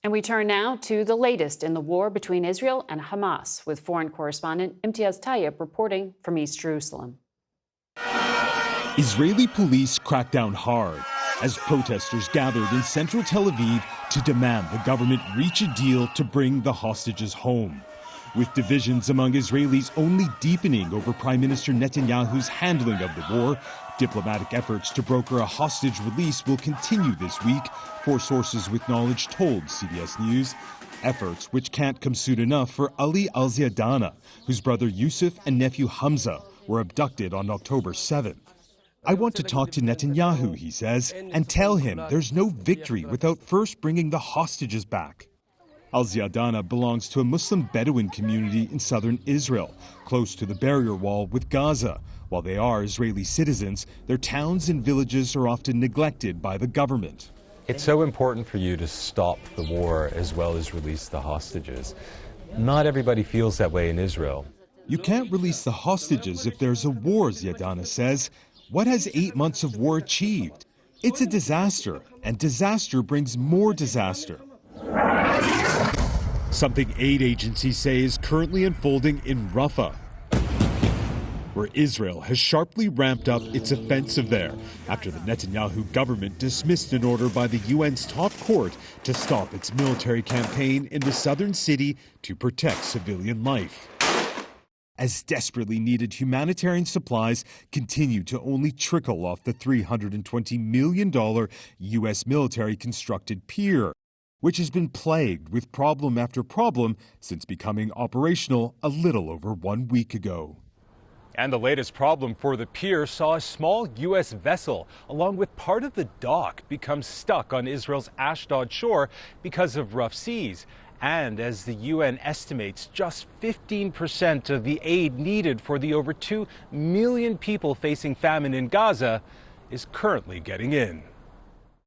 And we turn now to the latest in the war between Israel and Hamas, with foreign correspondent Imtiaz Tyab reporting from East Jerusalem. Israeli police cracked down hard as protesters gathered in central Tel Aviv to demand the government reach a deal to bring the hostages home. With divisions among Israelis only deepening over Prime Minister Netanyahu's handling of the war, diplomatic efforts to broker a hostage release will continue this week, four sources with knowledge told CBS News. Efforts which can't come soon enough for Ali al-Ziadana, whose brother Yusuf and nephew Hamza were abducted on October 7th. I want to talk to Netanyahu, he says, and tell him there's no victory without first bringing the hostages back. Al-Ziadana belongs to a Muslim Bedouin community in southern Israel, close to the barrier wall with Gaza. While they are Israeli citizens, their towns and villages are often neglected by the government. It's so important for you to stop the war as well as release the hostages. Not everybody feels that way in Israel. You can't release the hostages if there's a war, Ziadana says. What has 8 months of war achieved? It's a disaster, and disaster brings more disaster. Something aid agencies say is currently unfolding in Rafah, where Israel has sharply ramped up its offensive there after the Netanyahu government dismissed an order by the UN's top court to stop its military campaign in the southern city to protect civilian life. As desperately needed humanitarian supplies continue to only trickle off the $320 million U.S. military-constructed pier, which has been plagued with problem after problem since becoming operational a little over 1 week ago. And the latest problem for the pier saw a small U.S. vessel, along with part of the dock, become stuck on Israel's Ashdod shore because of rough seas. And as the UN estimates, just 15% of the aid needed for the over 2 million people facing famine in Gaza is currently getting in.